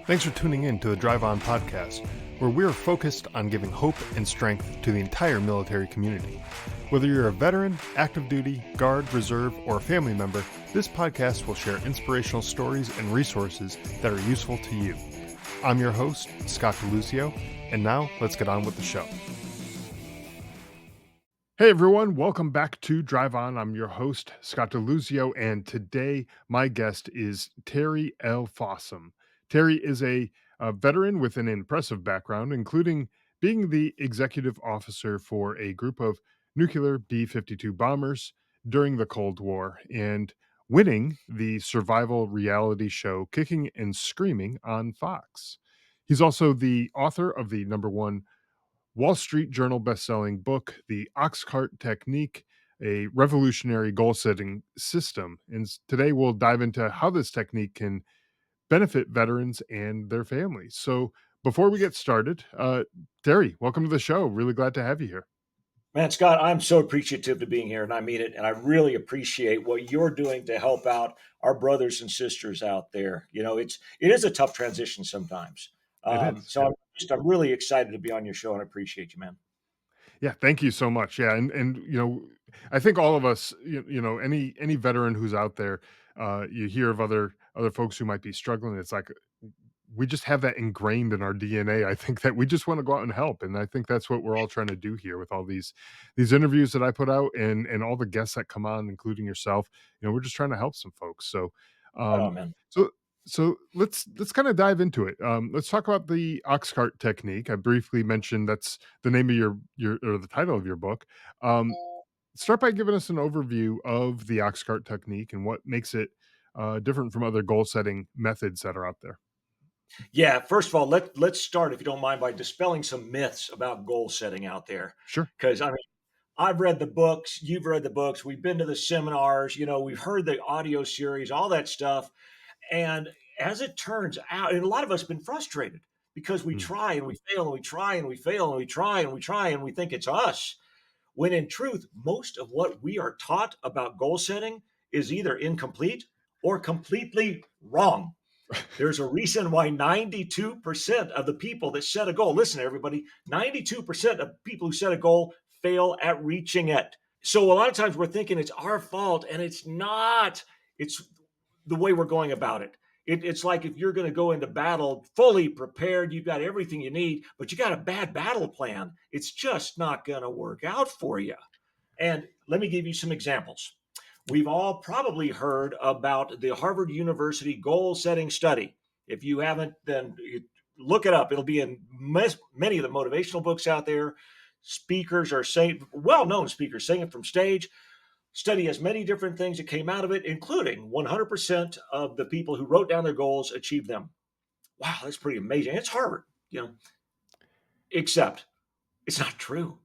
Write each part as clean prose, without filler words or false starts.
Thanks for tuning in to the Drive On podcast, where we're focused on giving hope and strength to the entire military community. Whether you're a veteran, active duty, guard, reserve, or a family member, this podcast will share inspirational stories and resources that are useful to you. I'm your host, Scott DeLuzio, and now let's get on with the show. Hey everyone, welcome back to Drive On. I'm your host, Scott DeLuzio, and today my guest is Terry L. Fossum. Terry is a veteran with an impressive background, including being the executive officer for a group of nuclear B-52 bombers during the Cold War and winning the survival reality show Kicking and Screaming on Fox. He's also the author of the #1 Wall Street Journal bestselling book, The Oxcart Technique, a revolutionary goal setting system. And today we'll dive into how this technique can benefit veterans and their families. So before we get started, Terry, welcome to the show. Really glad to have you here. Man, Scott, I'm so appreciative to being here, and I mean it. And I really appreciate what you're doing to help out our brothers and sisters out there. You know, it is a tough transition sometimes. It is. So I'm really excited to be on your show, and I appreciate you, man. Yeah, thank you so much. Yeah, and I think all of us, any veteran who's out there, you hear of other folks who might be struggling. It's like we just have that ingrained in our DNA. I think that we just want to go out and help, and I think that's what we're all trying to do here with all these interviews that I put out and all the guests that come on, including yourself. We're just trying to help some folks. So, Right on, um, man. so so let's kind of dive into it. Let's talk about the Oxcart technique. I briefly mentioned that's the name of your or the title of your book. Um, Start by giving us an overview of the Oxcart technique and what makes it different from other goal setting methods that are out there. Yeah, first of all, let's start, if you don't mind, by dispelling some myths about goal setting out there. Sure. Because I've read the books, you've read the books, we've been to the seminars, we've heard the audio series, all that stuff. And as it turns out, and a lot of us have been frustrated because we Mm. try and we fail and we try and we fail and we try and we try and we think it's us. When in truth, most of what we are taught about goal setting is either incomplete or completely wrong. There's a reason why 92% of the people that set a goal, listen, everybody, 92% of people who set a goal fail at reaching it. So a lot of times we're thinking it's our fault, and it's not. It's the way we're going about it. It's like if you're going to go into battle fully prepared, you've got everything you need, but you got a bad battle plan. It's just not going to work out for you. And let me give you some examples. We've all probably heard about the Harvard University goal setting study. If you haven't, then look it up. It'll be in many of the motivational books out there. Speakers are saying, well known speakers saying it from stage. Study has many different things that came out of it, including 100% of the people who wrote down their goals achieved them. Wow, that's pretty amazing. It's Harvard, except it's not true.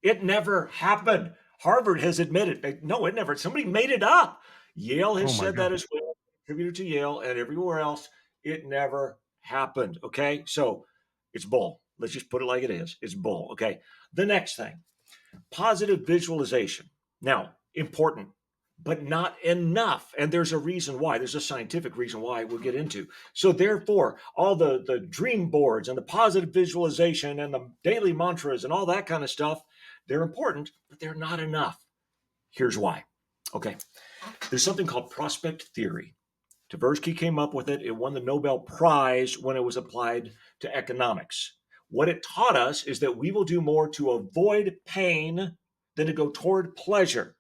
It never happened. Harvard has admitted, no, it never. Somebody made it up. Yale Oh has my said that God. as well, contributed to Yale and everywhere else. It never happened. Okay. So it's bull. Let's just put it like it is. It's bull. Okay. The next thing, positive visualization. Now, important, but not enough. And there's a reason why. There's a scientific reason why we'll get into. So therefore, all the dream boards and the positive visualization and the daily mantras and all that kind of stuff, they're important, but they're not enough. Here's why. Okay. There's something called prospect theory. Tversky came up with it. It won the Nobel Prize when it was applied to economics. What it taught us is that we will do more to avoid pain than to go toward pleasure.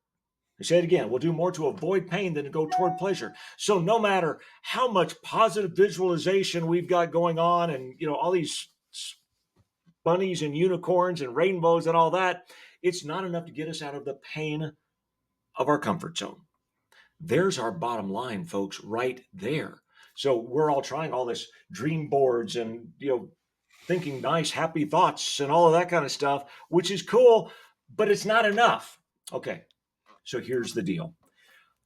I say it again, we'll do more to avoid pain than to go toward pleasure. So no matter how much positive visualization we've got going on and all these bunnies and unicorns and rainbows and all that, it's not enough to get us out of the pain of our comfort zone. There's our bottom line, folks, right there. So we're all trying all this dream boards and thinking nice, happy thoughts and all of that kind of stuff, which is cool, but it's not enough. Okay, so here's the deal.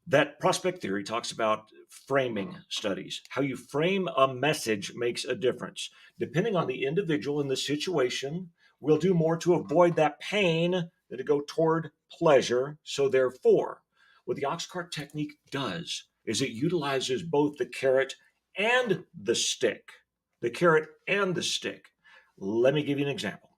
That prospect theory talks about framing studies. How you frame a message makes a difference. Depending on the individual and the situation, we'll do more to avoid that pain than to go toward pleasure. So therefore, what the Oxcart technique does is it utilizes both the carrot and the stick. the carrot and the stick. Let me give you an example.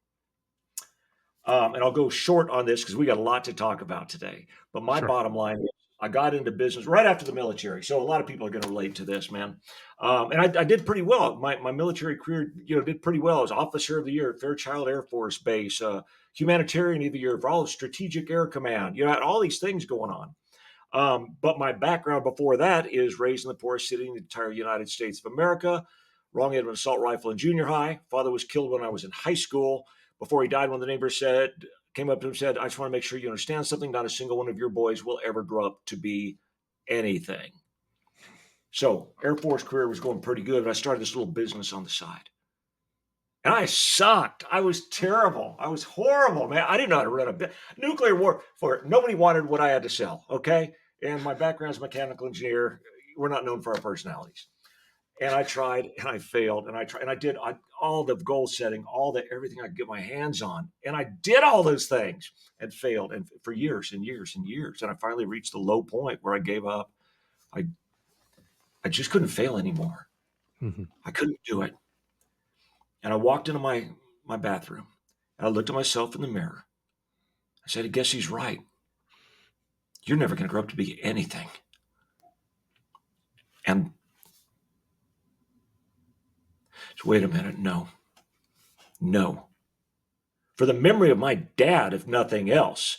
And I'll go short on this because we got a lot to talk about today. But my Sure. bottom line is I got into business right after the military. So a lot of people are going to relate to this, man. And I did pretty well. My military career, did pretty well. I was Officer of the Year at Fairchild Air Force Base, Humanitarian of the Year for all of Strategic Air Command. I had all these things going on. But my background before that is raised in the poorest city in the entire United States of America. Wrong end of an assault rifle in junior high. Father was killed when I was in high school. Before he died, one of the neighbors came up to him and said, I just want to make sure you understand something. Not a single one of your boys will ever grow up to be anything. So Air Force career was going pretty good. But I started this little business on the side. And I sucked. I was terrible. I was horrible, man. I didn't know how to run a nuclear war. For nobody wanted what I had to sell. Okay, and my background as a mechanical engineer. We're not known for our personalities. And I tried, and I failed, and I tried, and I did all the goal setting, all the everything I could get my hands on, and I did all those things and failed, and for years and years and years, and I finally reached the low point where I gave up. I I just couldn't fail anymore. Mhm. I couldn't do it. And I walked into my bathroom and I looked at myself in the mirror. I said, I guess he's right. You're never going to grow up to be anything. And so, wait a minute. No, no. For the memory of my dad, if nothing else,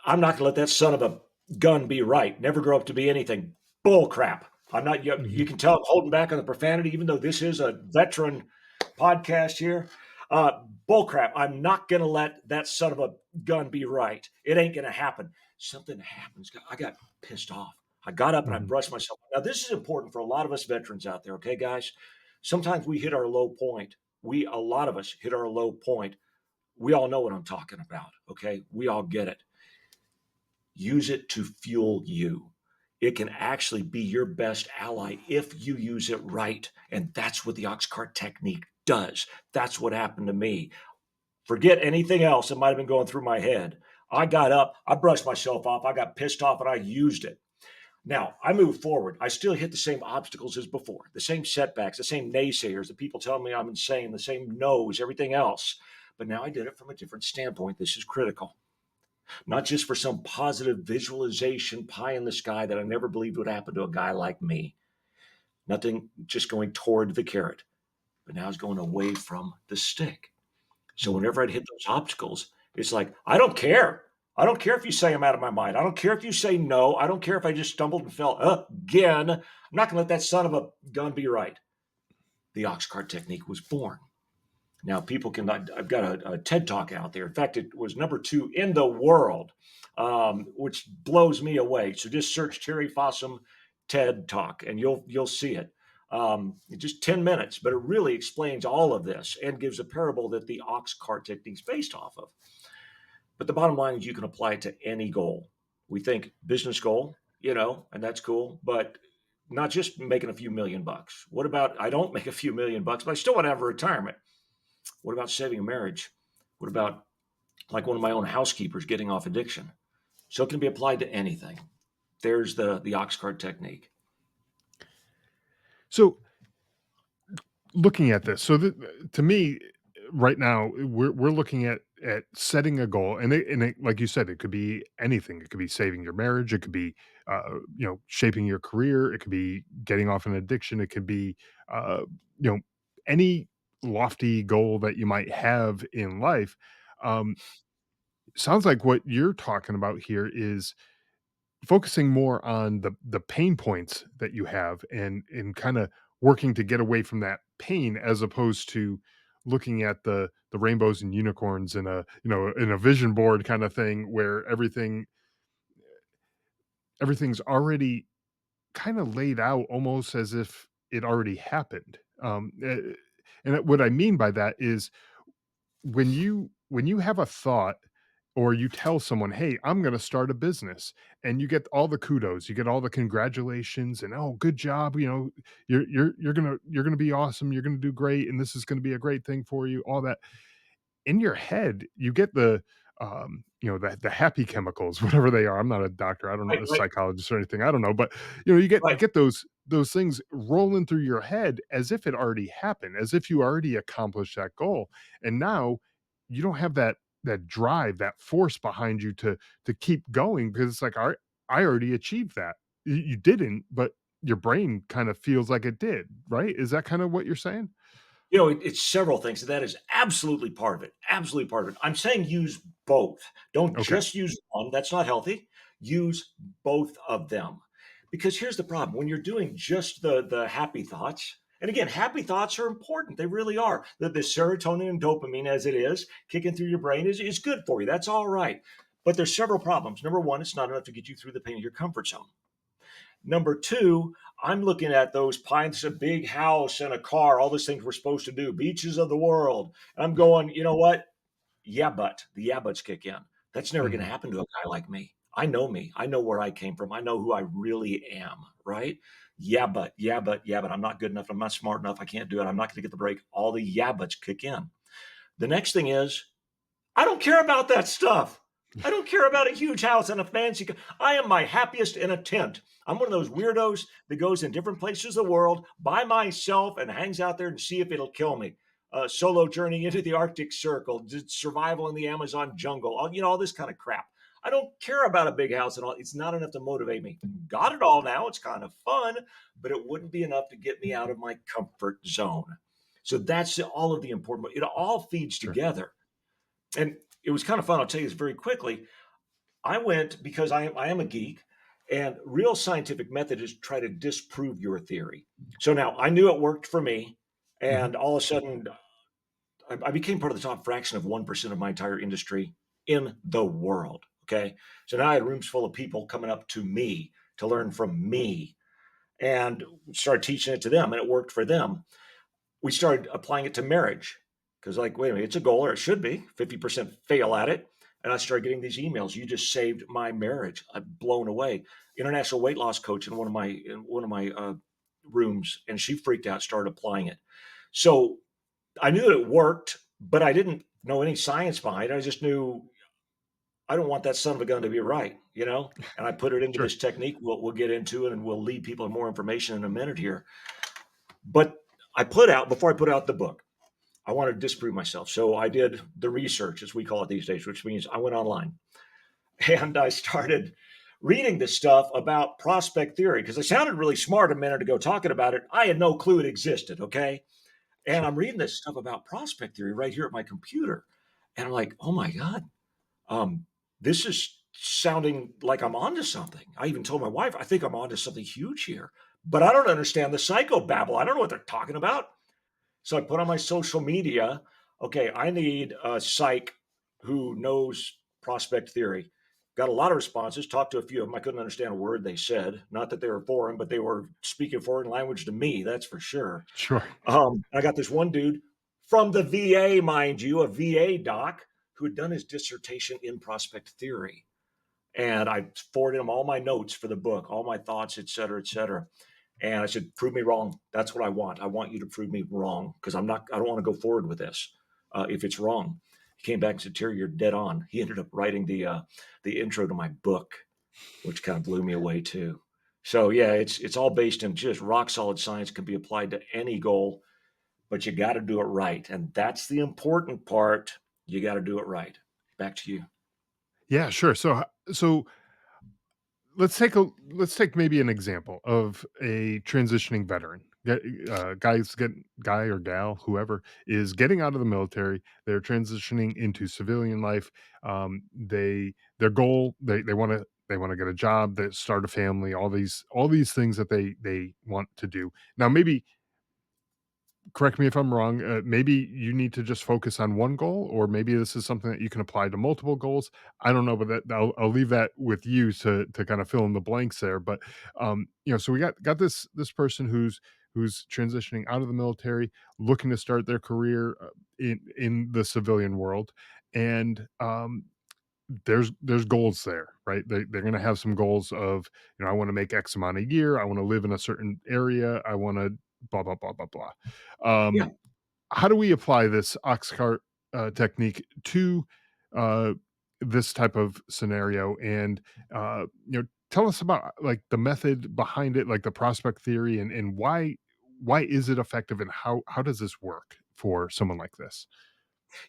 I'm not going to let that son of a gun be right. Never grow up to be anything. Bull crap. I'm not, you Mhm. can tell I'm holding back on the profanity, even though this is a veteran podcast here. Bull crap. I'm not going to let that son of a gun be right. It ain't going to happen. Something happens. I got pissed off. I got up and I Mhm. brushed myself. Now, this is important for a lot of us veterans out there. Okay, guys. Sometimes we hit our low point. A lot of us hit our low point. We all know what I'm talking about. Okay. We all get it. Use it to fuel you. It can actually be your best ally if you use it right. And that's what the Oxcart technique does. That's what happened to me. Forget anything else that might have been going through my head. I got up, I brushed myself off, I got pissed off, and I used it. Now, I move forward. I still hit the same obstacles as before, the same setbacks, the same naysayers, the people telling me I'm insane, the same no's, everything else. But now I did it from a different standpoint. This is critical, not just for some positive visualization pie in the sky that I never believed would happen to a guy like me. Nothing just going toward the carrot, but now it's going away from the stick. So Mhm. whenever I'd hit those obstacles, it's like, I don't care. I don't care if you say I'm out of my mind. I don't care if you say no. I don't care if I just stumbled and fell again. I'm not going to let that son of a gun be right. The Oxcart technique was born. Now, people can, I've got a TED talk out there. In fact, it was #2 in the world, which blows me away. So just search Terry Fossum TED talk and you'll see it. Just 10 minutes, but it really explains all of this and gives a parable that the ox cart technique is based off of. But the bottom line is you can apply it to any goal. We think business goal, and that's cool, but not just making a few million bucks. What about I don't make a few million bucks, but I still want to have a retirement? What about saving a marriage? What about like one of my own housekeepers getting off addiction? So it can be applied to anything. There's the Oxcart technique. So, looking at this, to me, right now, we're looking at setting a goal, and like you said, it could be anything. It could be saving your marriage. It could be, shaping your career. It could be getting off an addiction. It could be, uh, you know, any lofty goal that you might have in life. Um, Sounds like what you're talking about here is focusing more on the pain points that you have and kinda working to get away from that pain as opposed to looking at the rainbows and unicorns in a vision board kinda thing where everything's already kinda laid out almost as if it already happened. What I mean by that is when you have a thought or you tell someone, "Hey, I'm gonna start a business," and you get all the kudos, you get all the congratulations and, "Oh, good job," you're gonna be awesome, you're gonna do great, and this is gonna be a great thing for you, all that. In your head, you get the happy chemicals, whatever they are. I'm not a doctor, I don't know, Right, a right, psychologist or anything, I don't know, but, you right. get those those things rolling through your head as if it already happened, as if you already accomplished that goal. And now you don't have that drive, that force behind you to keep going because it's like, I already achieved that. You didn't, but your brain kind of feels like it did, right? Is that kind of what you're saying? It's several things. That is absolutely part of it. Absolutely part of it. I'm saying use both. Don't Okay. just use one. That's not healthy. Use both of them. Because here's the problem. When you're doing just the happy thoughts, and again, happy thoughts are important. They really are. The serotonin and dopamine, as it is, kicking through your brain is good for you. That's all right. But there's several problems. Number one, it's not enough to get you through the pain of your comfort zone. Number two, I'm looking at those pints, a big house and a car, all those things we're supposed to do, beaches of the world. I'm going, you know what? Yeah, but the yeah buts kick in. That's never going to Mhm. happen to a guy like me. I know me. I know where I came from. I know who I really am, right? Yeah, but, yeah, but, yeah, but I'm not good enough. I'm not smart enough. I can't do it. I'm not going to get the break. All the yeah buts kick in. The next thing is I don't care about that stuff. I don't care about a huge house and a fancy. I am my happiest in a tent. I'm one of those weirdos that goes in different places of the world by myself and hangs out there and see if it'll kill me. Solo journey into the Arctic Circle, survival in the Amazon jungle, all this kind of crap. I don't care about a big house and all. It's not enough to motivate me. Got it all now. It's kind of fun, but it wouldn't be enough to get me out of my comfort zone. So that's all of the important. It all feeds Sure. together, and it was kind of fun. I'll tell you this very quickly. I went because I am a geek, and real scientific method is try to disprove your theory. So now I knew it worked for me, Mhm. and all of a sudden I became part of the top fraction of 1% of my entire industry in the world. Okay, so now I had rooms full of people coming up to me to learn from me, and started teaching it to them, and it worked for them. We started applying it to marriage because, like, wait a minute, it's a goal, or it should be. 50% fail at it. And I started getting these emails. You just saved my marriage. I'm blown away. International weight loss coach in one of my rooms, and she freaked out, started applying it. So I knew that it worked, but I didn't know any science behind it. I just knew I don't want that son of a gun to be right, And I put it into Sure. this technique. We'll get into it, and we'll lead people to more information in a minute here. But before I put out the book, I wanted to disprove myself. So I did the research, as we call it these days, which means I went online and I started reading this stuff about prospect theory because I sounded really smart a minute ago talking about it. I had no clue it existed. Okay. And Sure. I'm reading this stuff about prospect theory right here at my computer. And I'm like, oh my God, um, this is sounding like I'm onto something. I even told my wife, I think I'm onto something huge here, but I don't understand the psychobabble. I don't know what they're talking about. So I put on my social media, okay, I need a psych who knows prospect theory. Got a lot of responses, talked to a few of them. I couldn't understand a word they said. Not that they were foreign, but they were speaking foreign language to me, that's for sure. Sure. I got this one dude from the VA, mind you, a VA doc who had done his dissertation in prospect theory. And I forwarded him all my notes for the book, all my thoughts, et cetera, et cetera. And I said, prove me wrong. That's what I want. I want you to prove me wrong because I don't want to go forward with this if it's wrong. He came back and said, Terry, you're dead on. He ended up writing the intro to my book, which kind of blew me away too. So yeah, it's all based in just rock solid science, can be applied to any goal, but you got to do it right. And that's the important part. You got to do it right. Back to you. Yeah, sure. So let's take maybe an example of a transitioning veteran. Guy or gal, whoever is getting out of the military, they're transitioning into civilian life. Their goal, they want to get a job, they start a family, all these things that they want to do. Now, maybe correct me if I'm wrong. Maybe you need to just focus on one goal, or maybe this is something that you can apply to multiple goals. I don't know, but I'll leave that with you to kind of fill in the blanks there. But so we got this person who's transitioning out of the military, looking to start their career in the civilian world, and there's goals there, right? They're going to have some goals of, I want to make X amount a year, I want to live in a certain area, I want to blah blah blah blah blah. Yeah. um how do we apply this Oxcart technique to uh this type of scenario, and tell us about like the method behind it, like the prospect theory, and why is it effective, and how does this work for someone like this?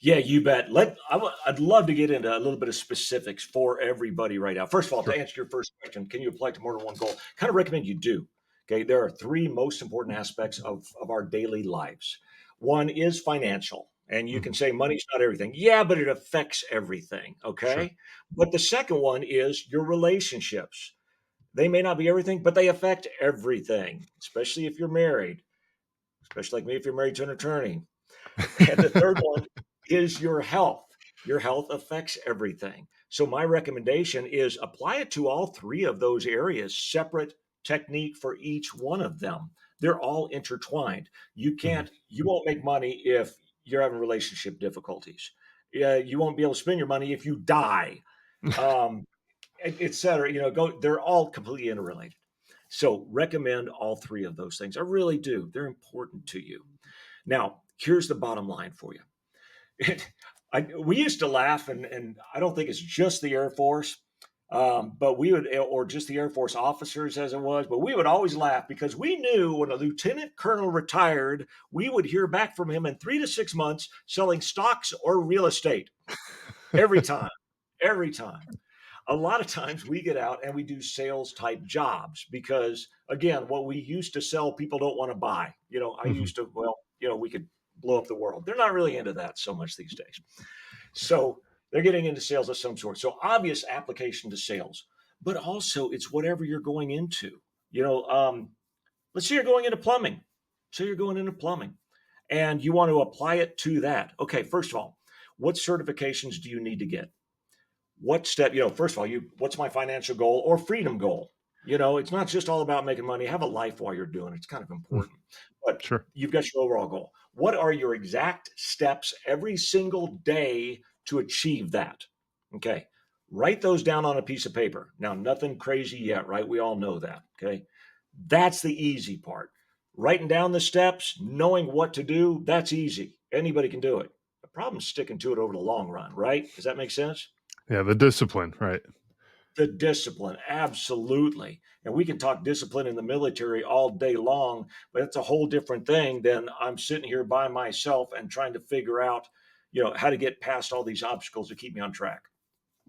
Yeah, you bet. I'd love to get into a little bit of specifics for everybody right now. First of all, to Sure. answer your first question, can you apply to more than one goal? Kind of recommend you do. Okay, there are three most important aspects of our daily lives. One is financial, and you can Mhm. say money's not everything. Yeah, but it affects everything. Sure. Okay, but the second one is your relationships. They may not be everything, but they affect everything, especially if you're married, especially like me if you're married to an attorney. And the third one is your health. Your health affects everything. So my recommendation is apply it to all three of those areas, separate technique for each one of them. They're all intertwined. Mhm. You won't make money if you're having relationship difficulties. Yeah, you won't be able to spend your money if you die, um, et cetera. They're all completely interrelated. So recommend all three of those things. I really do. They're important to you. Now, here's the bottom line for you. We used to laugh, and I don't think it's just the Air Force, but we would, or just the Air Force officers as it was, but we would always laugh because we knew when a lieutenant colonel retired, we would hear back from him in 3 to 6 months selling stocks or real estate every time, every time. A lot of times we get out and we do sales type jobs because, again, what we used to sell, people don't want to buy. I Mhm. used to, well, we could blow up the world. They're not really into that so much these days. So they're getting into sales of some sort. So obvious application to sales, but also it's whatever you're going into. You know, um, let's say you're going into plumbing. So you're going into plumbing and you want to apply it to that. Okay, first of all, what certifications do you need to get? What step, first of all, what's my financial goal or freedom goal? It's not just all about making money. Have a life while you're doing it. It's kind of Mm. important. But Sure. you've got your overall goal. What are your exact steps every single day to achieve that? Okay. Write those down on a piece of paper. Now, nothing crazy yet, right? We all know that. Okay. That's the easy part. Writing down the steps, knowing what to do, that's easy. Anybody can do it. The problem is sticking to it over the long run, right? Does that make sense? Yeah, the discipline, right. The discipline, absolutely. And we can talk discipline in the military all day long, but it's a whole different thing than I'm sitting here by myself and trying to figure out, how to get past all these obstacles to keep me on track.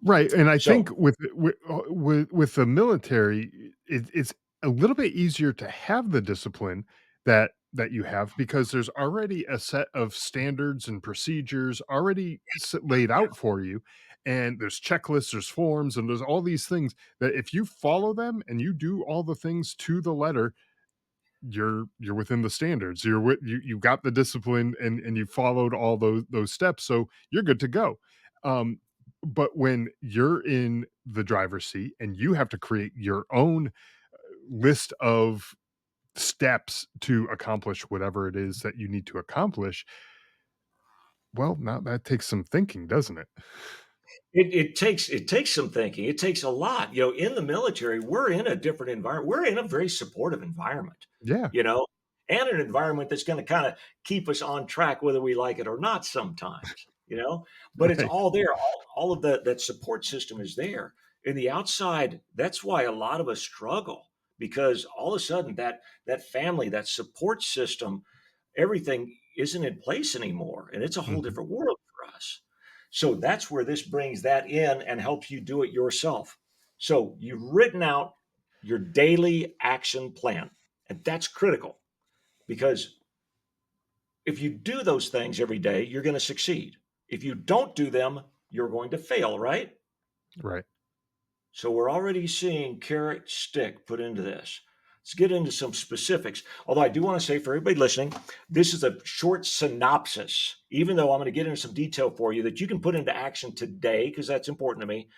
Right, and I So think with the military, it's a little bit easier to have the discipline that you have because there's already a set of standards and procedures already laid out for you, and there's checklists, there's forms, and there's all these things that if you follow them and you do all the things to the letter, you're within the standards. You got the discipline and you followed all those steps, so you're good to go. Um, but when you're in the driver's seat and you have to create your own list of steps to accomplish whatever it is that you need to accomplish, well, now that takes some thinking, doesn't it? it takes some thinking. It takes a lot. In the military, we're in a different environment. We're in a very supportive environment, Yeah, you know, and an environment that's going to kind of keep us on track, whether we like it or not sometimes. But it's right. all there. All of that support system is there. In the outside, that's why a lot of us struggle because all of a sudden that family, that support system, everything isn't in place anymore. And it's a whole Mhm. different world for us. So that's where this brings that in and helps you do it yourself. So you've written out your daily action plan, and that's critical because if you do those things every day, you're going to succeed. If you don't do them, you're going to fail, right? Right. So we're already seeing carrot stick put into this. Let's get into some specifics. Although I do want to say for everybody listening, this is a short synopsis, even though I'm going to get into some detail for you that you can put into action today, because that's important to me.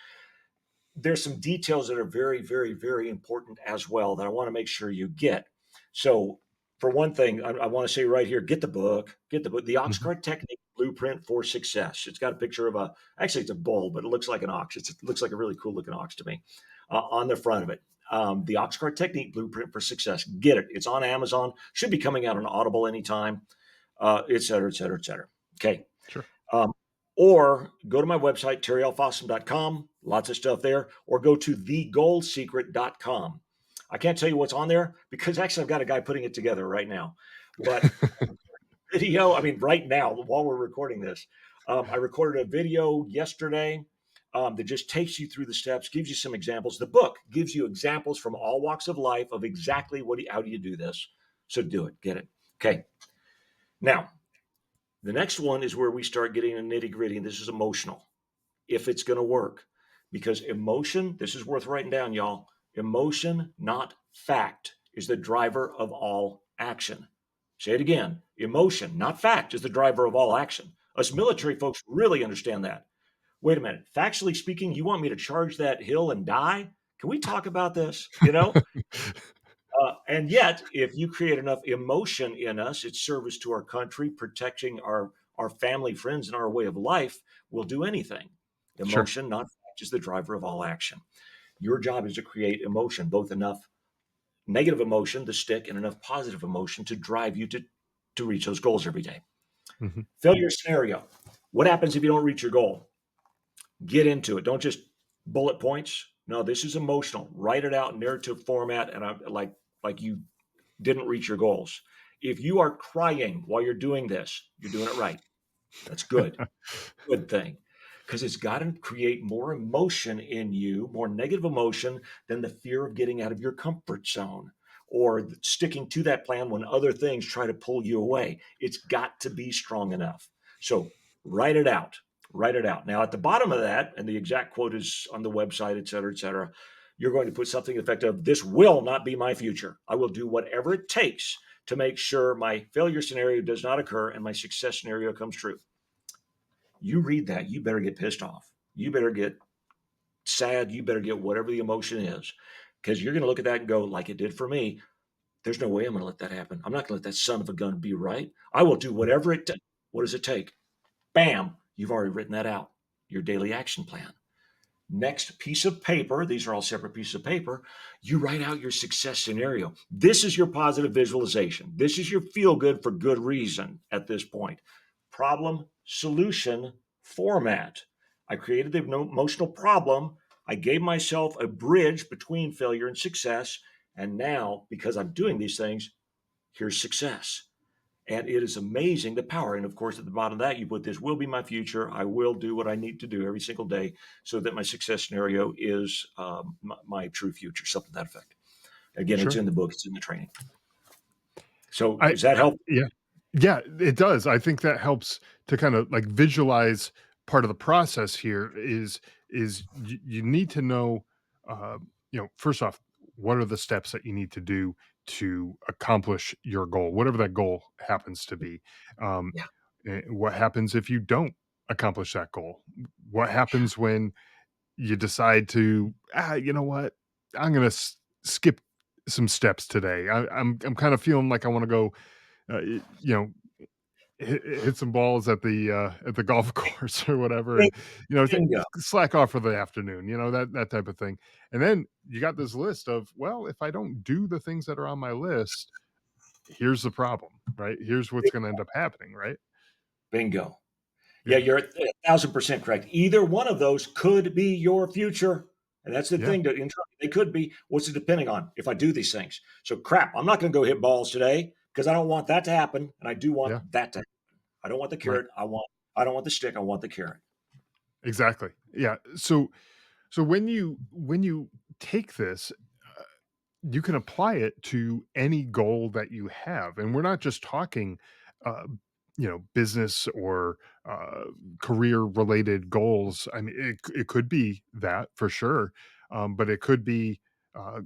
There's some details that are very, very, very important as well that I want to make sure you get. So, for one thing, I want to say right here, get the book, the Mhm. Oxcart Technique Blueprint for Success. It's got a picture of actually, it's a bull, but it looks like an ox. It looks like a really cool looking ox to me on the front of it. The Oxcart Technique Blueprint for Success. Get it. It's on Amazon. Should be coming out on Audible anytime, et cetera, et cetera, et cetera. Okay. Sure. Um, Or go to my website, terryalfossum.com, lots of stuff there, or go to thegoalsecret.com. I can't tell you what's on there because actually I've got a guy putting it together right now. But video, I mean, right now, while we're recording this, I recorded a video yesterday that just takes you through the steps, gives you some examples. The book gives you examples from all walks of life of exactly how do you do this. So do it, get it. Okay. Now, the next one is where we start getting a nitty gritty, and this is emotional, if it's going to work. Because emotion, this is worth writing down, y'all. Emotion, not fact, is the driver of all action. Say it again. Emotion, not fact, is the driver of all action. Us military folks really understand that. Wait a minute. Factually speaking, you want me to charge that hill and die? Can we talk about this? And yet, if you create enough emotion in us, it's service to our country, protecting our family, friends, and our way of life, we'll do anything. Sure. Emotion, not fact, is the driver of all action. Your job is to create emotion, both enough negative emotion to stick and enough positive emotion to drive you to reach those goals every day. Mhm. Failure scenario. What happens if you don't reach your goal? Get into it. Don't just bullet points. No, this is emotional. Write it out in narrative format, and I like you didn't reach your goals. If you are crying while you're doing this, you're doing it right. That's good. Good thing. Because it's got to create more emotion in you, more negative emotion than the fear of getting out of your comfort zone or sticking to that plan when other things try to pull you away. It's got to be strong enough. So write it out. Write it out. Now, at the bottom of that, and the exact quote is on the website, et cetera, you're going to put something effective. This will not be my future. I will do whatever it takes to make sure my failure scenario does not occur and my success scenario comes true. You read that, you better get pissed off. You better get sad. You better get whatever the emotion is, because you're going to look at that and go, like it did for me, there's no way I'm going to let that happen. I'm not going to let that son of a gun be right. I will do whatever it takes. What does it take? Bam, you've already written that out, your daily action plan. Next piece of paper, these are all separate pieces of paper, you write out your success scenario. This is your positive visualization. This is your feel good for good reason at this point. Problem, solution, format. I created the emotional problem. I gave myself a bridge between failure and success. And now, because I'm doing these things, here's success. And it is amazing the power. And of course, at the bottom of that, you put this will be my future. I will do what I need to do every single day so that my success scenario is my true future, something to that effect. Again, it's Sure. in the book, it's in the training. So I does that help? Yeah. Yeah, it does. I think that helps to kind of, like, visualize part of the process here is you need to know, uh, first off, what are the steps that you need to do to accomplish your goal, whatever that goal happens to be. Um, Yeah. what happens if you don't accomplish that goal? What happens when you decide to, you know what? I'm gonna skip some steps today. I'm kind of feeling like I want to go, you know, hit some balls at the golf course or whatever, Bing- and Bingo. slack off for the afternoon. That type of thing. And then you got this list of, well, if I don't do the things that are on my list, here's the problem, right? Here's what's going to end up happening, right? Bingo. Yeah, Yeah, you're 1,000% correct. Either one of those could be your future. And that's the yeah, thing that they could be. What's it depending on if I do these things? So crap, I'm not going to go hit balls today because I don't want that to happen. And I do yeah, want that to happen. I don't want the right, carrot. I don't want the stick. I want the carrot. exactly. Yeah. So when you take this, uh, you can apply it to any goal that you have, and we're not just talking, uh, business or uh, career related goals. I mean, it could be that for sure, but it could be, uh,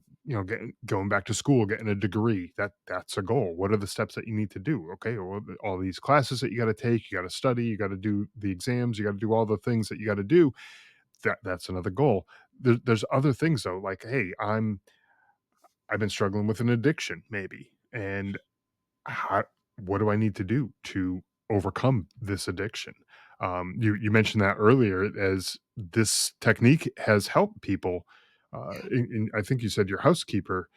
going back to school, getting a degree. That's a goal. What are the steps that you need to do? Okay, well, all these classes that you got to take, you got to study, you got to do the exams, you got to do all the things that you got to do. That's another goal. There's other things though, like, hey, I've been struggling with an addiction, maybe, and how what do I need to do to overcome this addiction? You mentioned that earlier, as this technique has helped people. I think you said your housekeeper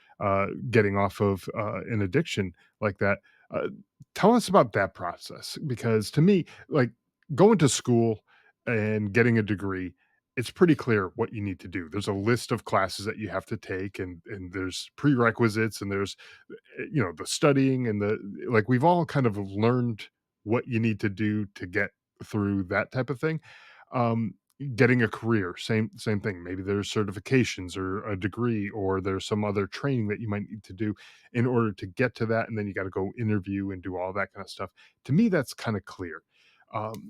getting off of an addiction like that. Uh, Tell us about that process, because to me, like, going to school. and getting a degree, it's pretty clear what you need to do. There's a list of classes that you have to take, and there's prerequisites, and there's the studying and the like. We've all kind of learned what you need to do to get through that type of thing. Um, Getting a career, same thing. Maybe there's certifications or a degree, or there's some other training that you might need to do in order to get to that, and then you got to go interview and do all that kind of stuff. To me, that's kind of clear.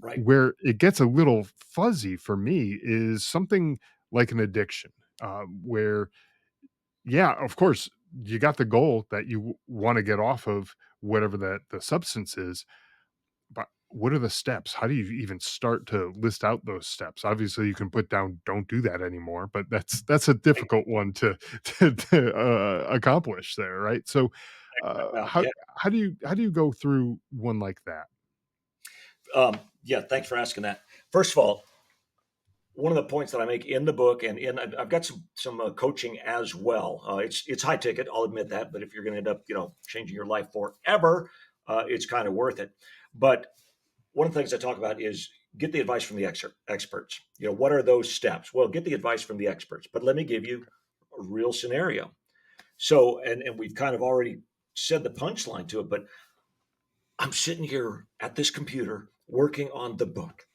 Right. Where it gets a little fuzzy for me is something like an addiction, where, yeah, of course, you got the goal that you want to get off of whatever that the substance is, but what are the steps? How do you even start to list out those steps? Obviously, you can put down "Don't do that anymore," but that's a difficult one to accomplish there, right? So, uh, how Yeah. how do you go through one like that? Yeah. Thanks for asking that. First of all, one of the points that I make in the book, and I've got some coaching as well. It's high ticket, I'll admit that, but if you're going to end up changing your life forever, it's kind of worth it. But one of the things I talk about is get the advice from the experts. What are those steps? Well, get the advice from the experts, but let me give you a real scenario. So, and we've kind of already said the punchline to it, but I'm sitting here at this computer working on the book.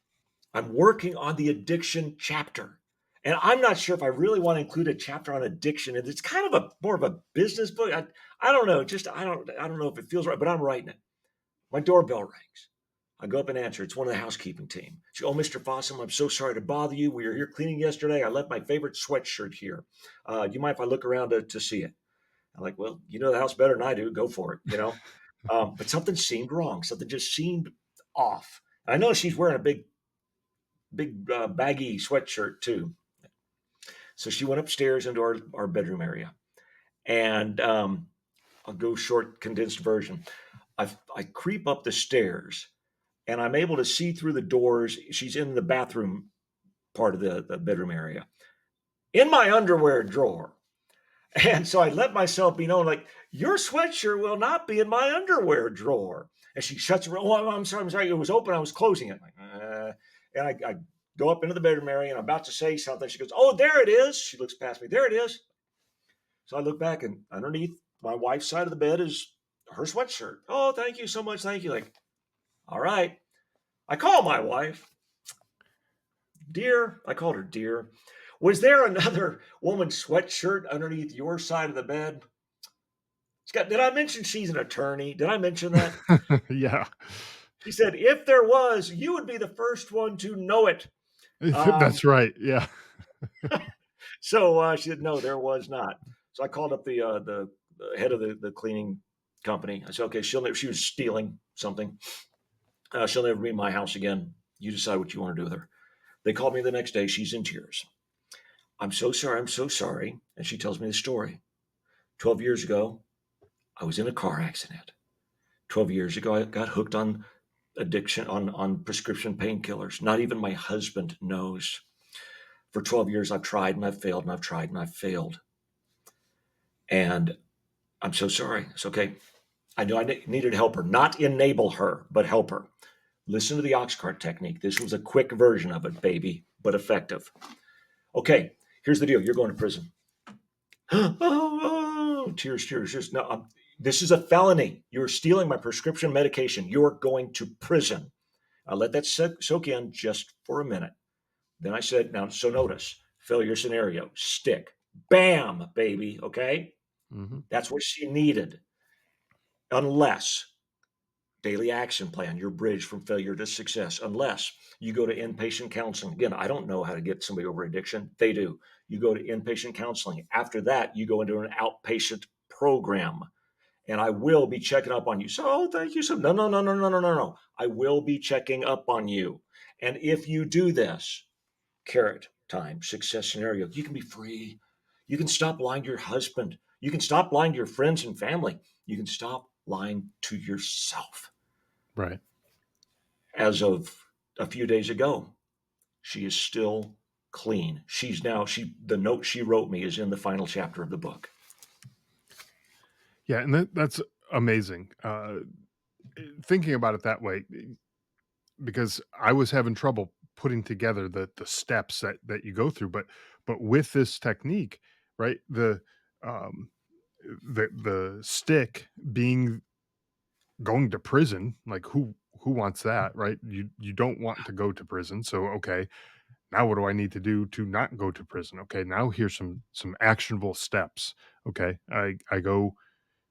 I'm working on the addiction chapter. And I'm not sure if I really want to include a chapter on addiction. And it's kind of a more of a business book. I don't know. Just I don't know if it feels right, but I'm writing it. My doorbell rings. I go up and answer. It's one of the housekeeping team. She, oh, Mr. Fossum, I'm so sorry to bother you. We were here cleaning yesterday. I left my favorite sweatshirt here. Do you mind if I look around to see it? I'm like, well, you know the house better than I do. Go for it. But something seemed wrong. Something just seemed off. And I know she's wearing a big baggy sweatshirt too. So she went upstairs into our bedroom area, and I'll go short condensed version. I creep up the stairs, and I'm able to see through the doors. She's in the bathroom part of the bedroom area, in my underwear drawer. And so I let myself be known, like, your sweatshirt will not be in my underwear drawer. And she shuts it. Oh, I'm sorry. It was open. I was closing it. And I go up into the bedroom area and I'm about to say something. She goes, oh, there it is. She looks past me. There it is. So I look back and underneath my wife's side of the bed is her sweatshirt. Oh, thank you so much. Thank you. Like, all right. I call my wife, dear. I called her dear. Was there another woman's sweatshirt underneath your side of the bed? Scott, did I mention she's an attorney? Did I mention that? Yeah. She said, if there was, you would be the first one to know it. Um, That's right, yeah. so she said, no, there was not. So I called up the head of the cleaning company. I said, okay, she was stealing something. She'll never be in my house again. You decide what you want to do with her. They called me the next day. She's in tears. I'm so sorry. I'm so sorry. And she tells me the story. 12 years ago, I was in a car accident. 12 years ago, I got hooked on addiction, on prescription painkillers. Not even my husband knows. For 12 years, I've tried and I've failed and I've tried and I've failed. And I'm so sorry. It's okay. I know I needed to help her, not enable her, but help her. Listen to the Oxcart technique. This was a quick version of it, baby, but effective. Okay, here's the deal. You're going to prison. Oh, tears, tears, tears. No, this is a felony. You're stealing my prescription medication. You're going to prison. I let that soak in just for a minute. Then I said, now, so notice, failure scenario, stick, bam, baby. Okay. Mhm. That's what she needed. Unless daily action plan, your bridge from failure to success, unless you go to inpatient counseling. Again, I don't know how to get somebody over addiction. They do. You go to inpatient counseling. After that, you go into an outpatient program. And I will be checking up on you. So, oh, thank you. So, no, no, no, no, no, no, no, no. I will be checking up on you. And if you do this, carrot time, success scenario, you can be free. You can stop lying to your husband. You can stop lying to your friends and family. You can stop lying to yourself. Right. As of a few days ago, she is still clean. The note she wrote me is in the final chapter of the book. Yeah, and that's amazing, thinking about it that way, because I was having trouble putting together the steps that you go through, but with this technique, right, um the stick being going to prison, like who wants that, right? You don't want to go to prison. So okay, now what do I need to do to not go to prison? Okay, now here's some actionable steps. Okay, I go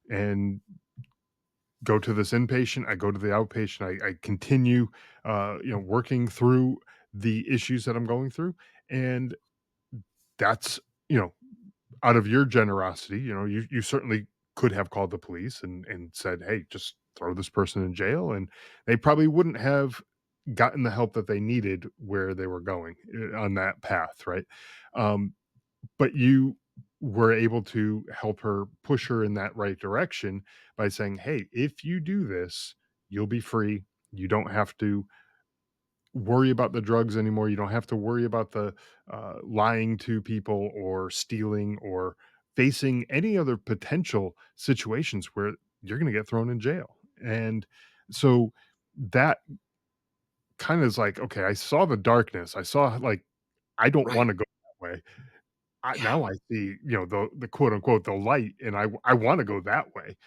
and go to this inpatient, I go to the outpatient, I continue working through the issues that I'm going through. And that's, you know, out of your generosity, you certainly could have called the police and said, "Hey, just throw this person in jail," and they probably wouldn't have gotten the help that they needed where they were going on that path, right? Um, but you were able to help her, push her in that right direction by saying, "Hey, if you do this, you'll be free. You don't have to worry about the drugs anymore. You don't have to worry about the lying to people or stealing or facing any other potential situations where you're going to get thrown in jail." And so that kind of is like, okay, I saw the darkness. I saw like I don't want Right. to go that way. Yeah. Now I see, the quote unquote the light, and I want to go that way.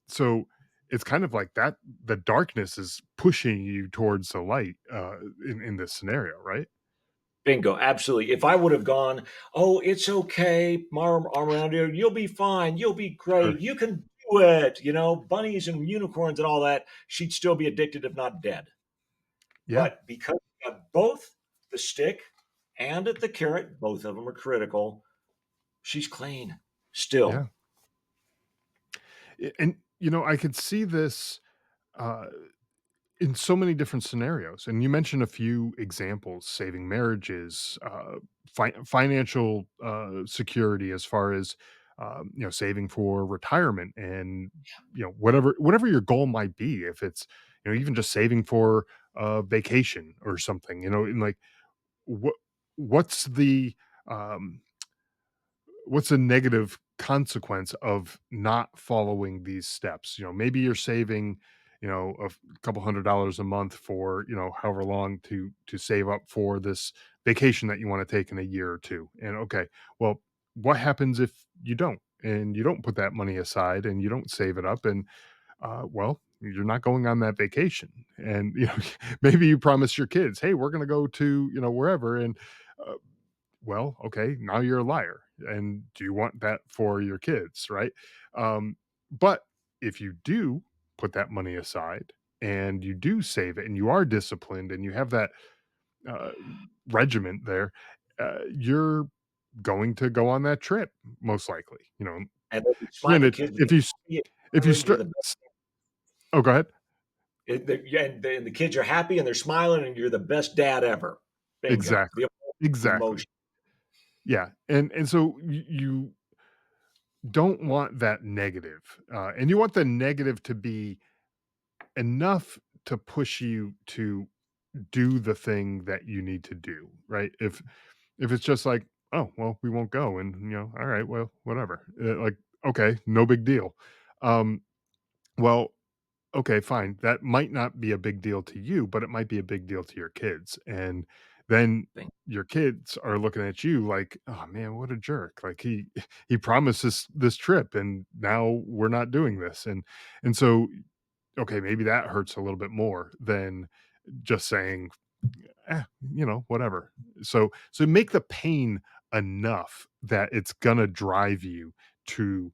So it's kind of like that. The darkness is pushing you towards the light in this scenario, right? Bingo. Absolutely. If I would have gone, oh, it's okay, arm around here, you'll be fine, you'll be Sure. great, you can do it, bunnies and unicorns and all that, she'd still be addicted, if not dead. Yeah. But because we have both the stick and the carrot, both of them are critical, she's clean Yeah. still. And I could see this uh, in so many different scenarios. And you mentioned a few examples: saving marriages, financial security, as far as saving for retirement, and whatever your goal might be. If it's even just saving for a vacation or something, and like what what's the um, what's the negative consequence of not following these steps? Maybe you're saving, couple $100 a month for, however long to save up for this vacation that you want to take in a year or two. And okay, well, what happens if you don't? And you don't put that money aside and you don't save it up, and well, you're not going on that vacation. And maybe you promise your kids, "Hey, we're going to go to wherever," and uh, well, okay, now you're a liar. And do you want that for your kids, right? But if you do put that money aside and you do save it and you are disciplined and you have that uh, regiment there, you're going to go on that trip most likely. And then the Granted, kids will if be you happy and if you smiling, you're start, the best. oh, go ahead. Yeah, and the kids are happy and they're smiling, and you're the best dad ever. Bingo. Exactly, The exactly. emotion. Yeah, and so you don't want that negative, and you want the negative to be enough to push you to do the thing that you need to do, right? If it's just like, "Oh, well, we won't go," and, "All right, well, whatever." Like, okay, no big deal. Um, well, okay, fine. That might not be a big deal to you, but it might be a big deal to your kids. And then Thing. your kids are looking at you like, "Oh man, what a jerk. Like he promised this trip and now we're not doing this." And so okay, maybe that hurts a little bit more than just saying, "Eh, whatever." So make the pain enough that it's gonna drive you to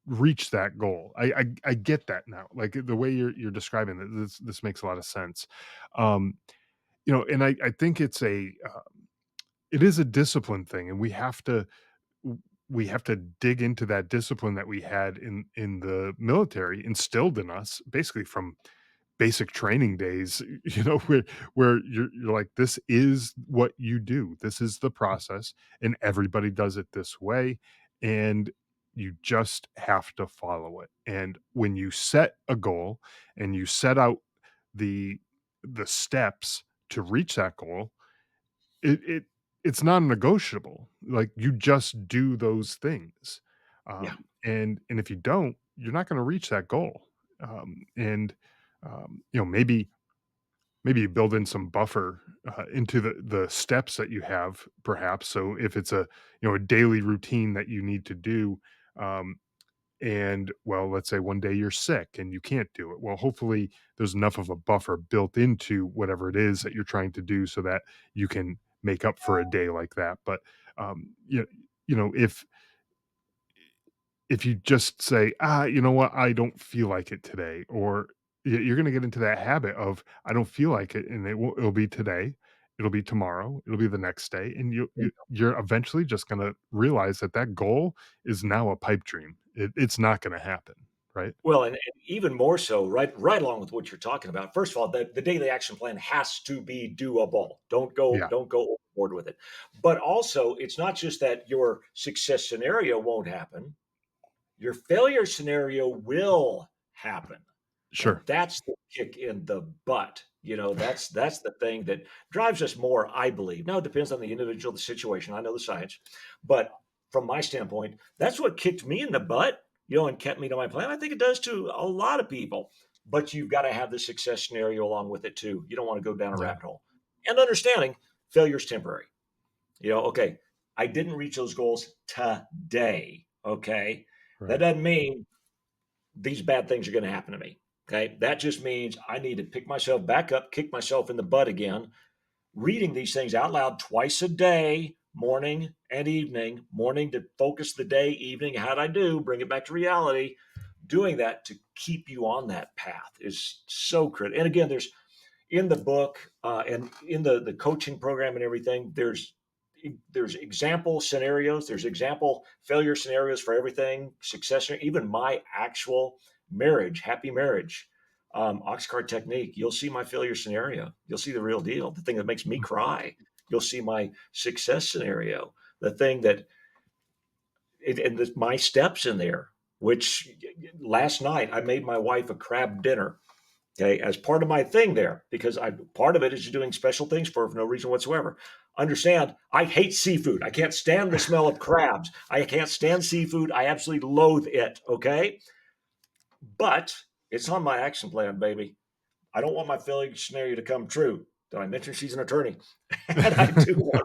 reach that goal. I get that now. Like the way you're describing it, this makes a lot of sense. Um, and I think it is a discipline thing, and we have to dig into that discipline that we had in the military, instilled in us basically from basic training days, where you're like, this is what you do. This is the process, and everybody does it this way, and you just have to follow it. And when you set a goal and you set out the steps to reach that goal, it's non-negotiable. Like, you just do those things. Yeah. And if you don't, you're not gonna reach that goal. And maybe maybe you build in some buffer into the steps that you have, perhaps. So if it's a daily routine that you need to do, um, and well, let's say one day you're sick and you can't do it. Well, hopefully there's enough of a buffer built into whatever it is that you're trying to do so that you can make up for a day like that. But um, you, if you just say, you know what, I don't feel like it today, or you're going to get into that habit of, I don't feel like it, and it'll be today, it'll be tomorrow, it'll be the next day, and you're eventually just going to realize that that goal is now a pipe dream. It's not going to happen, right? Well, and even more so, right along with what you're talking about. First of all, the daily action plan has to be doable. Yeah, Don't go overboard with it. But also, it's not just that your success scenario won't happen, your failure scenario will happen. And sure. that's the kick in the butt. That's the thing that drives us more, I believe. Now it depends on the individual, the situation. I know the science, but from my standpoint, that's what kicked me in the butt, and kept me to my plan. I think it does to a lot of people. But you've got to have the success scenario along with it too. You don't want to go down a Yeah, rabbit hole. And understanding failure is temporary. Okay, I didn't reach those goals today. Okay. That right. doesn't mean these bad things are going to happen to me. Okay. That just means I need to pick myself back up, kick myself in the butt again, reading these things out loud twice a day, morning and evening, morning to focus the day, evening, how'd I do? Bring it back to reality. Doing that to keep you on that path is so critical. And again, in the book and in the coaching program and everything, there's example scenarios, there's example failure scenarios for everything, success, even my actual marriage, happy marriage, Oxcart Technique. You'll see my failure scenario. You'll see the real deal, the thing that makes me cry. You'll see my success scenario, the thing that, my steps in there. Which last night I made my wife a crab dinner. Okay, as part of my thing there, because I part of it is doing special things for her for no reason whatsoever. Understand, I hate seafood. I can't stand the smell of crabs. I can't stand seafood. I absolutely loathe it. Okay, but it's on my action plan, baby. I don't want my failure scenario to come true. Did I mention she's an attorney? And I do want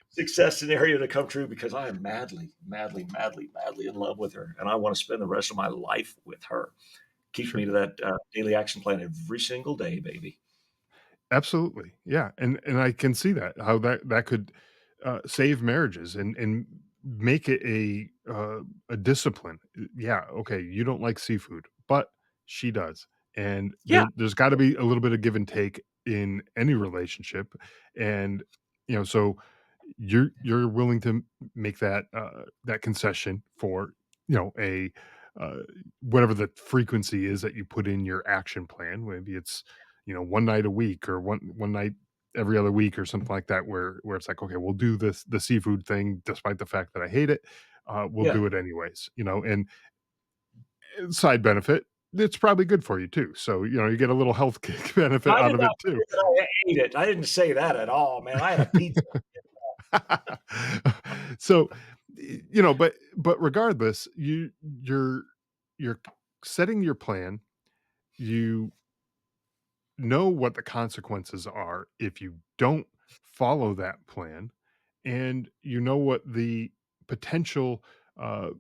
success scenario to come true because I am madly, madly, madly, madly in love with her, and I want to spend the rest of my life with her. Keeps me Sure. to that daily action plan every single day, baby. Absolutely. Yeah, and I can see that, how that could, save marriages and make it a discipline. Yeah, okay, you don't like seafood, but she does, and Yeah, there's gotta be a little bit of give and take in any relationship, and, so you're willing to make that concession for, a, uh, whatever the frequency is that you put in your action plan. Maybe it's, one night a week, or one night every other week, or something like that, where it's like, okay, we'll do the seafood thing despite the fact that I hate it. We'll yeah. do it anyways, and side benefit, it's probably good for you too. So, you get a little health kick benefit I out did of not it too. say that I ate it. I didn't say that at all, man. I had a pizza. So, but regardless, you're setting your plan. You know what the consequences are if you don't follow that plan, and you know what the potential uh,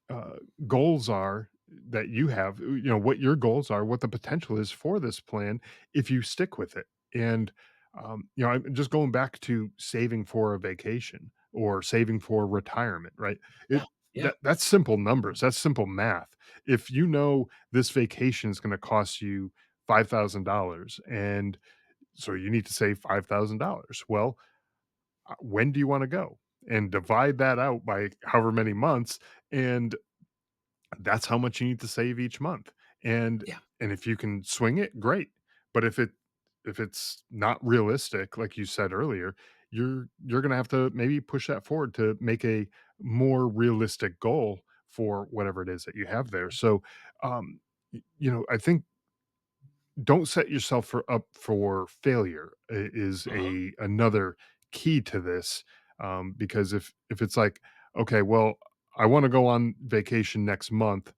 uh, goals are that you have. What your goals are, what the potential is for this plan if you stick with it. And I'm just going back to saving for a vacation or saving for retirement, right? it Yeah, yeah, that's simple numbers, that's simple math. If you know this vacation is going to cost you $5,000, and so you need to save $5,000. Well, when do you want to go? And divide that out by however many months, and that's how much you need to save each month. And yeah, and if you can swing it, great. But if it's not realistic, like you said earlier, you're going to have to maybe push that forward to make a more realistic goal for whatever it is that you have there. So, I think don't set yourself up for failure is uh-huh, a another key to this, because if it's like, okay, well, I want to go on vacation next month,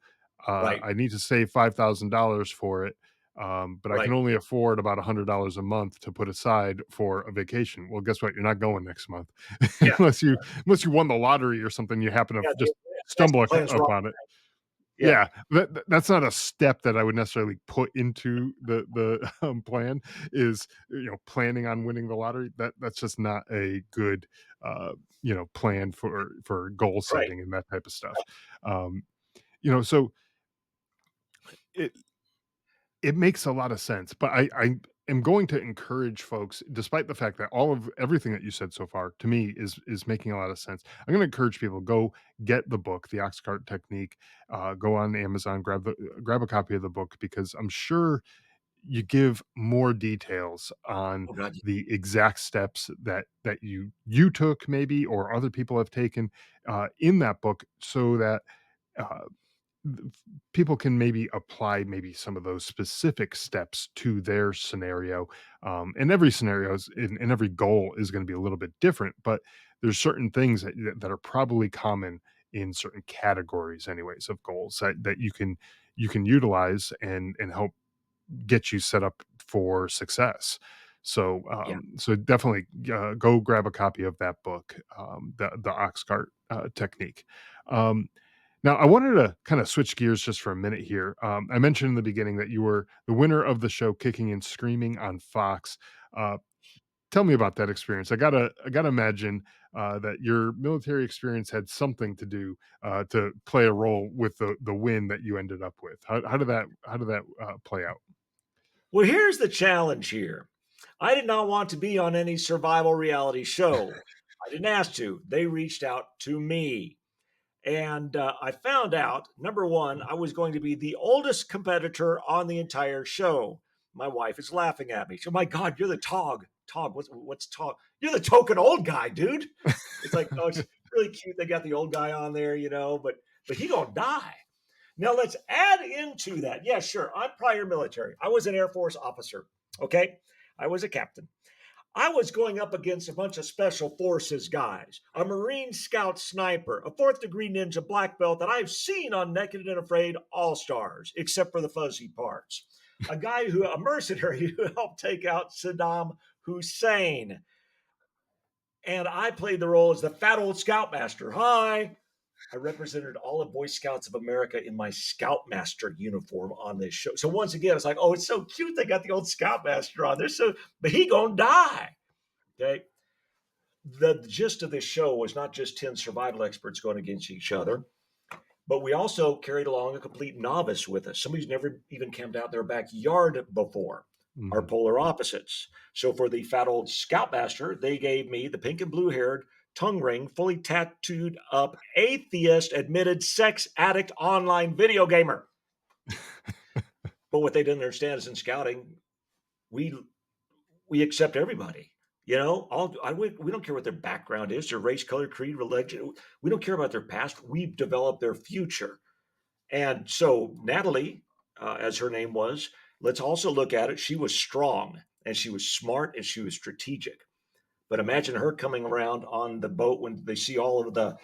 right. I need to save $5,000 for it, but I can Right. only afford about $100 a month to put aside for a vacation. Well, guess what? You're not going next month Yeah. unless you won the lottery or something. You happen to Yeah. just That's stumble plan's wrong. upon it. Yeah. Yeah, that's not a step that I would necessarily put into the plan is, planning on winning the lottery. That's just not a good, plan for goal Right. setting and that type of stuff. Um, so it it makes a lot of sense, but I am going to encourage folks, despite the fact that all of everything that you said so far to me is making a lot of sense. I'm going to encourage people go get the book, The Oxcart Technique. Go on Amazon, grab a copy of the book because I'm sure you give more details on Oh God. the exact steps that you took maybe or other people have taken in that book, so that uh, people can maybe apply maybe some of those specific steps to their scenario. And every scenario and every goal is going to be a little bit different, but there's certain things that are probably common in certain categories anyways of goals that you can utilize and help get you set up for success. Yeah. So definitely go grab a copy of that book, the Oxcart technique. Um, Now, I wanted to kind of switch gears just for a minute here. I mentioned in the beginning that you were the winner of the show Kicking and Screaming on Fox. Uh, Tell me about that experience. I gotta imagine that your military experience had something to do to play a role with the win that you ended up with. How did that play out? Well, here's the challenge here. I did not want to be on any survival reality show. I didn't ask to. They reached out to me. And I found out, number one, I was going to be the oldest competitor on the entire show. My wife is laughing at me. She, oh my God, you're the Tog. Tog, what's Tog? You're the token old guy, dude. It's like, oh, it's really cute. They got the old guy on there, but he gonna die. Now let's add into that. Yeah, sure. I'm prior military. I was an Air Force officer. Okay. I was a captain. I was going up against a bunch of special forces guys, a Marine Scout sniper, a fourth degree ninja black belt that I've seen on Naked and Afraid All Stars, except for the fuzzy parts. A mercenary who helped take out Saddam Hussein. And I played the role as the fat old scoutmaster. Hi. I represented all of Boy Scouts of America in my Scoutmaster uniform on this show. So once again, it's like, oh, it's so cute they got the old Scoutmaster on there. So, but he gonna die. Okay. The gist of this show was not just 10 survival experts going against each other, but we also carried along a complete novice with us, somebody who's never even camped out in their backyard before, our Mhm. polar opposites. So for the fat old scoutmaster, they gave me the pink and blue haired, tongue ring, fully tattooed up, atheist, admitted sex addict online video gamer. But what they didn't understand is in scouting, we we accept everybody. We don't care what their background is, their race, color, creed, religion. We don't care about their past. We've developed their future. And so Natalie, as her name was, let's also look at it. She was strong and she was smart and she was strategic. But imagine her coming around on the boat when they see all of the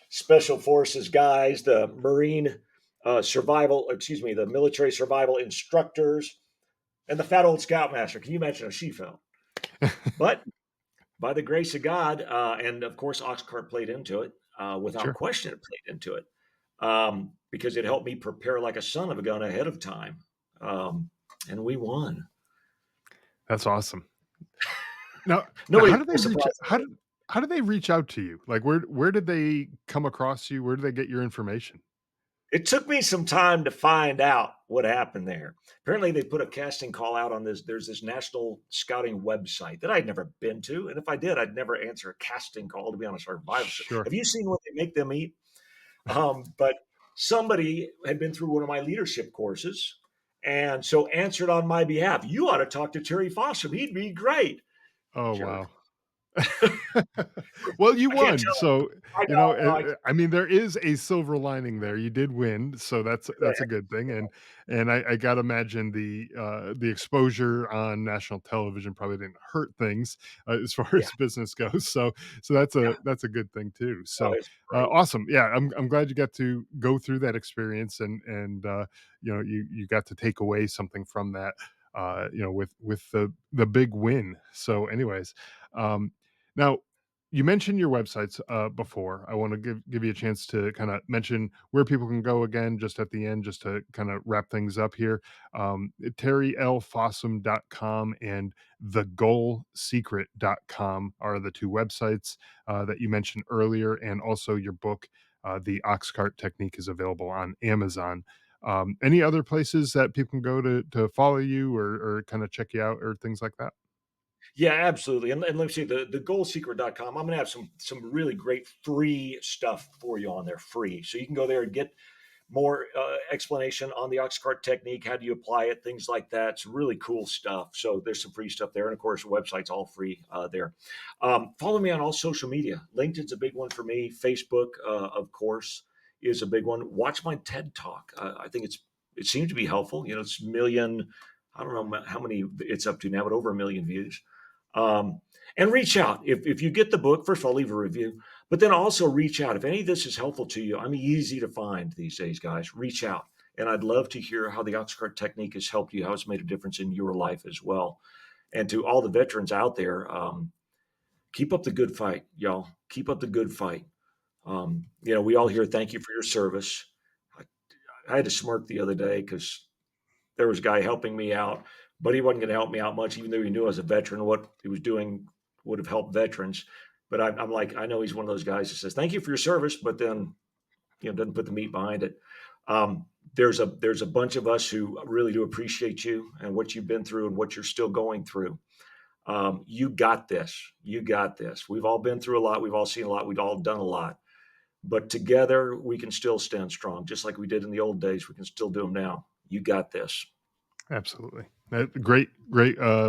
special forces guys, the Marine the military survival instructors, and the fat old scoutmaster. Can you imagine how she felt? But by the grace of God, and of course, Oxcart played into it. Without Sure. question, it played into it because it helped me prepare like a son of a gun ahead of time, and we won. That's awesome. Now Nobody how was do they more reach surprised. how do they reach out to you? Like, where did they come across you? Where do they get your information? It took me some time to find out what happened there. Apparently, they put a casting call out on this. There's this national scouting website that I'd never been to, and if I did, I'd never answer a casting call to be on a survival show. Sure. Have you seen what they make them eat? But somebody had been through one of my leadership courses and so answered on my behalf. You ought to talk to Terry Fossum. He'd be great. Oh, Jerk. wow. Well, you I can't won, tell. so, I you know, know, I I mean, there is a silver lining there. You did win, so that's a correct. good thing, and I gotta imagine the exposure on national television probably didn't hurt things, as far Yeah, as business goes, so yeah. that's a good thing too. No, So, it's great. awesome. Yeah, I'm glad you got to go through that experience and, you know, you got to take away something from that, you know, with the big win. So anyways, um, now you mentioned your websites before. I want to give you a chance to kind of mention where people can go again, just at the end, just to kind of wrap things up here. TerryLFossum.com and thegoalsecret.com are the two websites that you mentioned earlier, and also your book, The Oxcart Technique, is available on Amazon. Any other places that people can go to follow you or kind of check you out or things like that? Yeah, absolutely. And let me see the goalsecret.com. I'm gonna have some really great free stuff for you on there, free. So you can go there and get more explanation on the Oxcart technique. How do you apply it? Things like that. Some really cool stuff. So there's some free stuff there, and of course, the website's all free there. Follow me on all social media. LinkedIn's a big one for me. Facebook, of course, is a big one. Watch my TED talk. I think it seems to be helpful. You know, it's million. I don't know how many it's up to now, but over a million views. Um, and reach out if you get the book. First of all, leave a review, but then also reach out if any of this is helpful to you. I'm easy to find these days, guys. Reach out, and I'd love to hear how the Oxcart technique has helped you, how it's made a difference in your life as well. And to all the veterans out there, keep up the good fight, y'all. Keep up the good fight. You know, we all hear thank you for your service. I, I had to smirk the other day because there was a guy helping me out, but he wasn't going to help me out much, even though he knew I was a veteran. What he was doing would have helped veterans. But I'm like, I know he's one of those guys that says, "Thank you for your service," but then doesn't put the meat behind it. There's a bunch of us who really do appreciate you and what you've been through and what you're still going through. You got this. You got this. We've all been through a lot. We've all seen a lot. We've all done a lot. But together, we can still stand strong, just like we did in the old days. We can still do them now. You got this. Absolutely. Great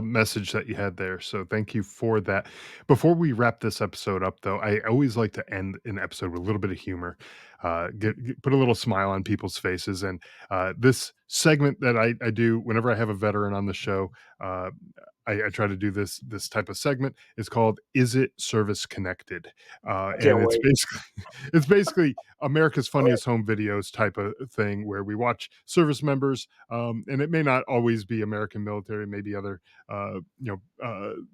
message that you had there. So thank you for that. Before we wrap this episode up, though, I always like to end an episode with a little bit of humor, put a little smile on people's faces. And this segment that I do whenever I have a veteran on the show, uh, I try to do this type of segment. It's called "Is It Service Connected?" I And can't it's wait. basically it's basically America's Go ahead. Funniest Home Videos type of thing where we watch service members, and it may not always be American military, maybe other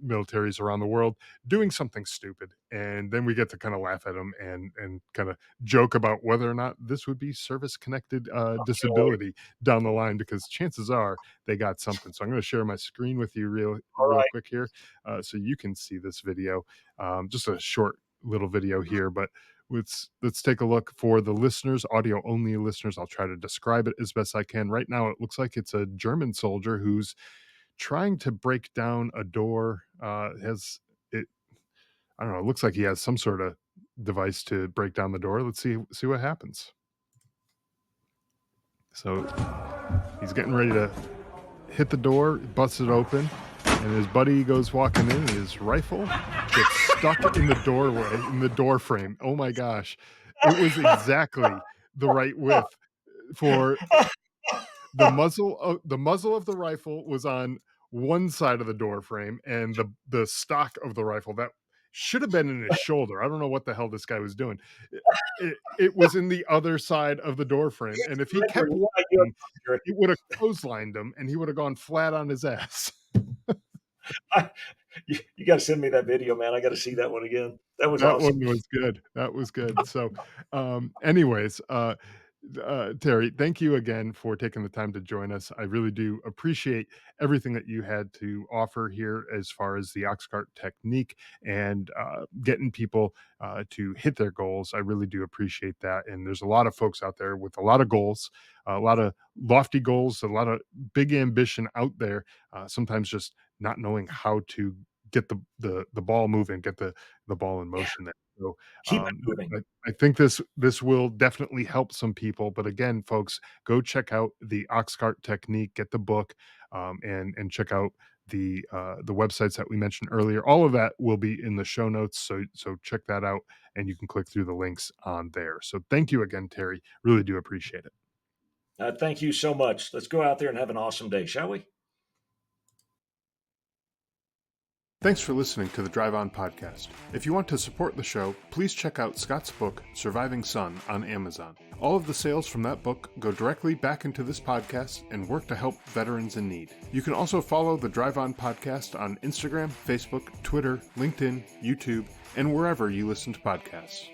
militaries around the world doing something stupid, and then we get to kind of laugh at them and kind of joke about whether or not this would be service connected Can't wait. disability down the line, because chances are they got something. So I'm going to share my screen with you All real right. quick here, so you can see this video. Just a short little video here, but let's take a look for the listeners, audio only listeners. I'll try to describe it as best I can. Right now, it looks like it's a German soldier who's trying to break down a door. Has it? I don't know. It looks like he has some sort of device to break down the door. Let's see what happens. So he's getting ready to hit the door, busts it open, and his buddy goes walking in, and his rifle gets stuck in the doorway, in the door frame. Oh my gosh. It was exactly the right width for the muzzle of the rifle was on one side of the door frame, and the stock of the rifle that should have been in his shoulder. I don't know what the hell this guy was doing. It was in the other side of the door frame, and if he kept Why walking, you're it would have clotheslined him, and he would have gone flat on his ass. you got to send me that video, man. I got to see that one again. That was That awesome. one was good. That was good. So, anyways, Terry, thank you again for taking the time to join us. I really do appreciate everything that you had to offer here as far as the Oxcart technique and getting people to hit their goals. I really do appreciate that. And there's a lot of folks out there with a lot of goals, a lot of lofty goals, a lot of big ambition out there. Sometimes just not knowing how to get the ball moving, get the ball in Yeah. motion there. So, Keep it moving. I think this will definitely help some people. But again, folks, go check out the Oxcart technique, get the book. and check out the websites that we mentioned earlier. All of that will be in the show notes, so check that out, and you can click through the links on there. So thank you again, Terry. Really do appreciate it. Thank you so much. Let's go out there and have an awesome day, shall we? Thanks for listening to the Drive On podcast. If you want to support the show, please check out Scott's book, Surviving Son, on Amazon. All of the sales from that book go directly back into this podcast and work to help veterans in need. You can also follow the Drive On podcast on Instagram, Facebook, Twitter, LinkedIn, YouTube, and wherever you listen to podcasts.